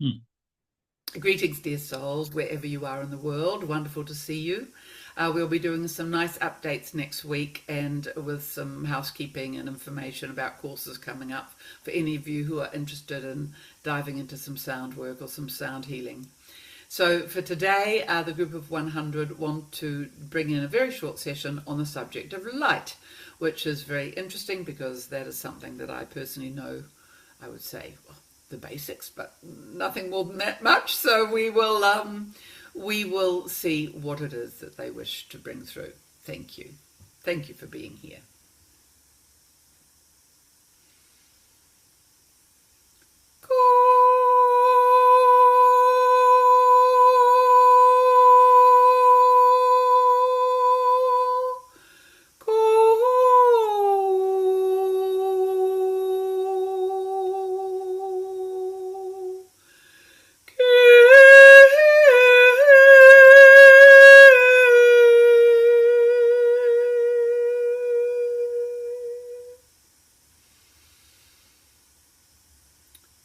Hmm. Greetings, dear souls, wherever you are in the world. Wonderful to see you. We'll be doing some nice updates next week and with some housekeeping and information about courses coming up for any of you who are interested in diving into some sound work or some sound healing. So for today, the group of 100 want to bring in a very short session on the subject of light, which is very interesting because that is something that I personally know, I would say, well, the basics, but nothing more than that much. So we will see what it is that they wish to bring through. Thank you. Thank you for being here.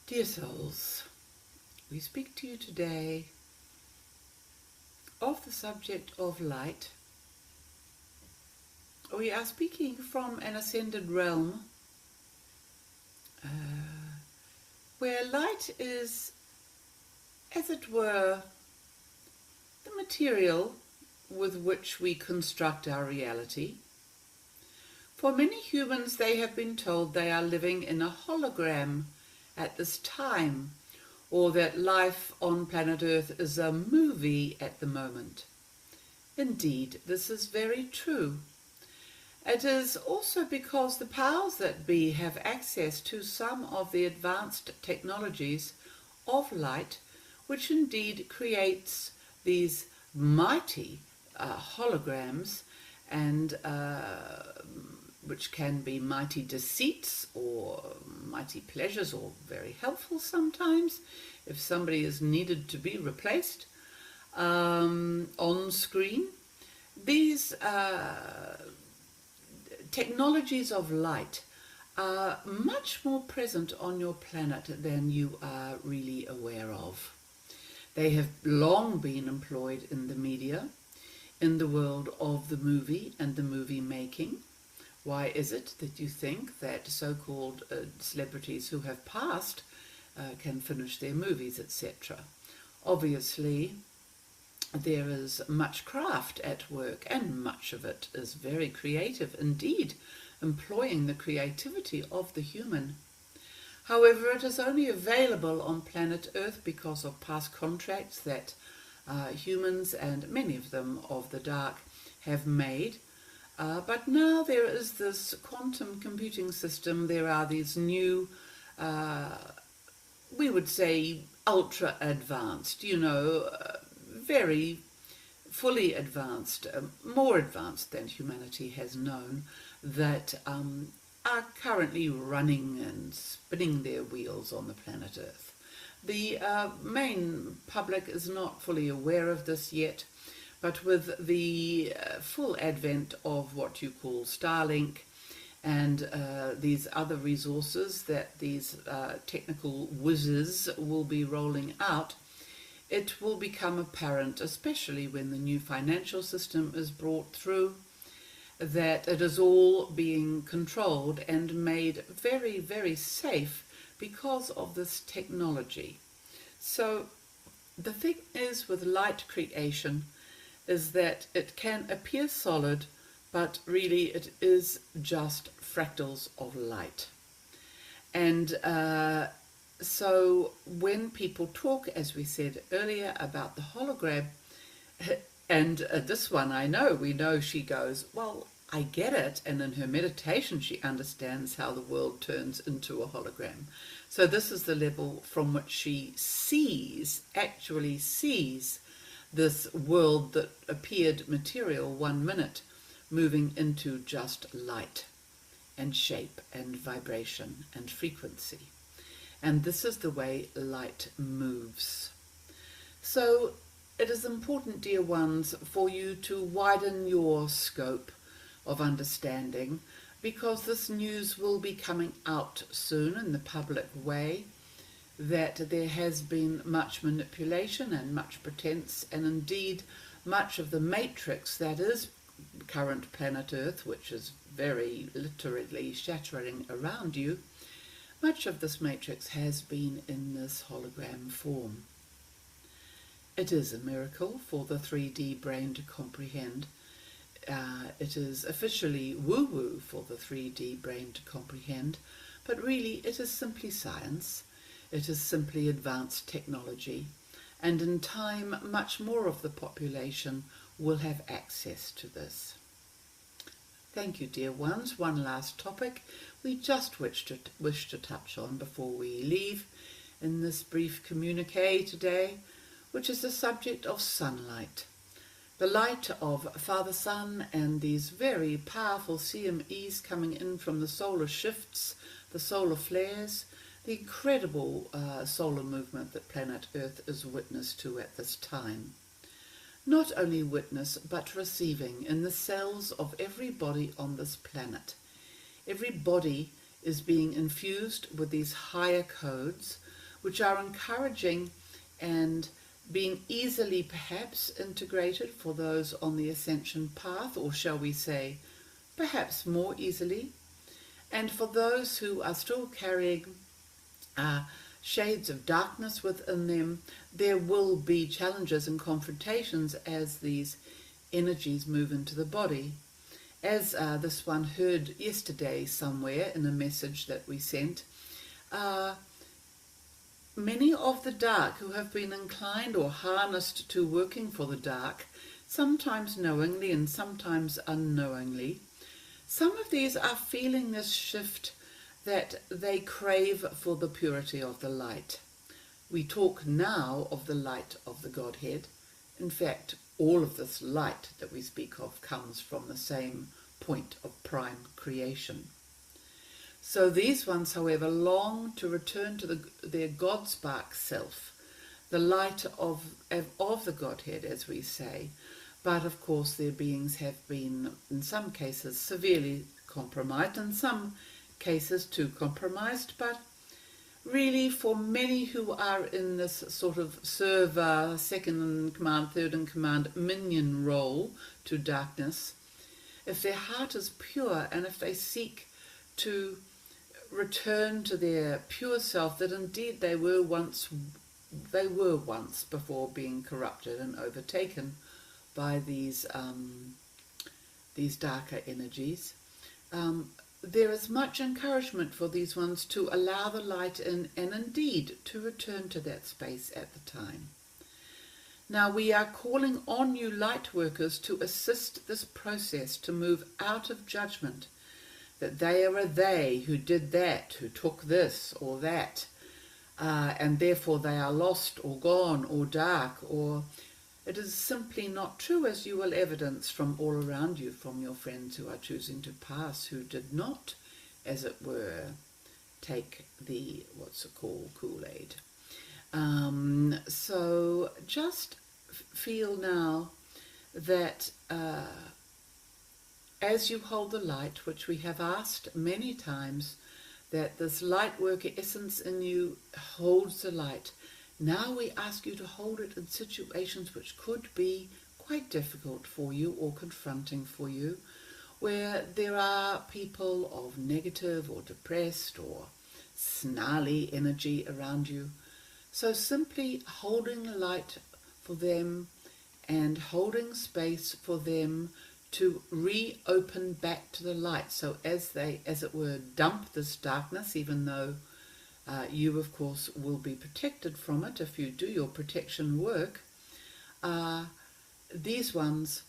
Dear souls, we speak to you today of the subject of light. We are speaking from an ascended realm where light is, as it were, the material with which we construct our reality. For many humans, they have been told they are living in a hologram at this time, or that life on planet Earth is a movie at the moment. Indeed, this is very true. It is also because the powers that be have access to some of the advanced technologies of light, which indeed creates these mighty holograms, and which can be mighty deceits or mighty pleasures, or very helpful sometimes if somebody is needed to be replaced on screen. These technologies of light are much more present on your planet than you are really aware of. They have long been employed in the media, in the world of the movie and the movie making. Why is it that you think that so-called celebrities who have passed can finish their movies, etc.? Obviously, there is much craft at work, and much of it is very creative indeed, employing the creativity of the human. However, it is only available on planet Earth because of past contracts that humans, and many of them of the dark, have made. But now there is this quantum computing system. There are these new, we would say, ultra advanced, very fully advanced, more advanced than humanity has known, that are currently running and spinning their wheels on the planet Earth. The main public is not fully aware of this yet, but with the full advent of what you call Starlink and these other resources that these technical whizzes will be rolling out, it will become apparent, especially when the new financial system is brought through, that it is all being controlled and made very, very safe because of this technology. So the thing is with light creation is that it can appear solid, but really it is just fractals of light. And so when people talk, as we said earlier, about the hologram, and this one we know she goes, well, I get it. And in her meditation, she understands how the world turns into a hologram. So this is the level from which she actually sees this world that appeared material 1 minute, moving into just light and shape and vibration and frequency. And this is the way light moves. So it is important, dear ones, for you to widen your scope of understanding, because this news will be coming out soon in the public way. that there has been much manipulation and much pretense, and indeed much of the matrix that is current planet Earth, which is very literally shattering around you, much of this matrix has been in this hologram form. It is a miracle for the 3D brain to comprehend. It is officially woo-woo for the 3D brain to comprehend, but really it is simply science. It is simply advanced technology, and in time much more of the population will have access to this. Thank you, dear ones. One last topic we just wish to touch on before we leave in this brief communique today, which is the subject of sunlight. The light of Father Sun and these very powerful CMEs coming in from the solar shifts, the solar flares, the incredible solar movement that planet Earth is witness to at this time. Not only witness, but receiving in the cells of every body on this planet. Every body is being infused with these higher codes, which are encouraging and being easily perhaps integrated for those on the ascension path, or shall we say, perhaps more easily. And for those who are still carrying shades of darkness within them, there will be challenges and confrontations as these energies move into the body. As this one heard yesterday somewhere in a message that we sent, many of the dark who have been inclined or harnessed to working for the dark, sometimes knowingly and sometimes unknowingly, some of these are feeling this shift that they crave for the purity of the light. We talk now of the light of the Godhead. In fact, all of this light that we speak of comes from the same point of prime creation. So these ones, however, long to return to their God spark self, the light of the Godhead, as we say. But of course their beings have been, in some cases, severely compromised, in some cases too compromised, but really for many who are in this sort of server, second in command, third in command, minion role to darkness, if their heart is pure and if they seek to return to their pure self that indeed they were once before being corrupted and overtaken by these darker energies, there is much encouragement for these ones to allow the light in and indeed to return to that space at the time. Now we are calling on you light workers to assist this process to move out of judgment, that they are a they who did that, who took this or that, and therefore they are lost or gone or dark, or it is simply not true, as you will evidence from all around you, from your friends who are choosing to pass, who did not, as it were, take the, what's it called, Kool-Aid. So just feel now that as you hold the light, which we have asked many times, that this light worker essence in you holds the light. Now we ask you to hold it in situations which could be quite difficult for you or confronting for you, where there are people of negative or depressed or snarly energy around you. So simply holding the light for them and holding space for them to reopen back to the light. So as they, as it were, dump this darkness, even though you, of course, will be protected from it if you do your protection work, these ones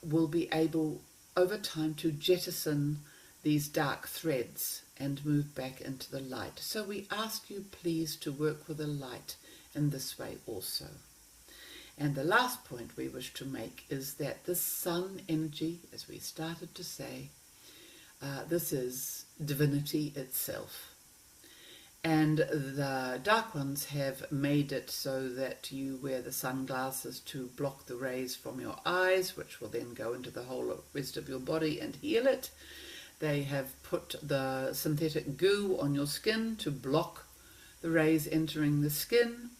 will be able, over time, to jettison these dark threads and move back into the light. So we ask you, please, to work with the light in this way also. And the last point we wish to make is that this sun energy, as we started to say, this is divinity itself. And the dark ones have made it so that you wear the sunglasses to block the rays from your eyes, which will then go into the whole rest of your body and heal it. They have put the synthetic goo on your skin to block the rays entering the skin.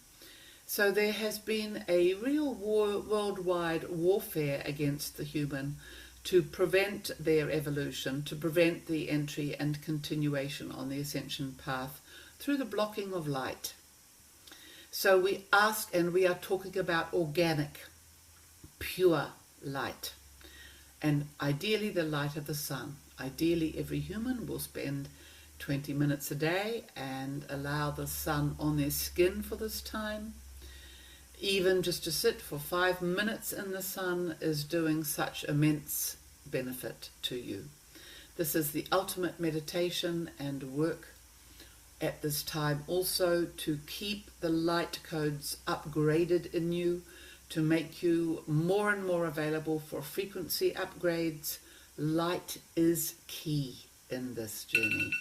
So there has been a real worldwide warfare against the human to prevent their evolution, to prevent the entry and continuation on the ascension path through the blocking of light. So we ask, and we are talking about organic, pure light, and ideally the light of the sun. Ideally every human will spend 20 minutes a day and allow the sun on their skin for this time. Even just to sit for 5 minutes in the sun is doing such immense benefit to you. This is the ultimate meditation and work at this time, also to keep the light codes upgraded in you, to make you more and more available for frequency upgrades. Light is key in this journey,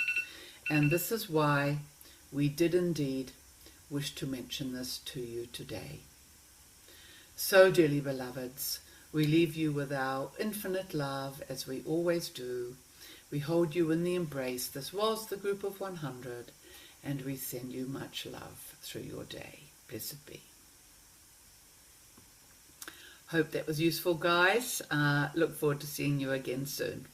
and this is why we did indeed wish to mention this to you today. So, dearly beloveds, we leave you with our infinite love, as we always do. We hold you in the embrace. This was the group of 100, and we send you much love through your day. Blessed be. Hope that was useful, guys. Look forward to seeing you again soon.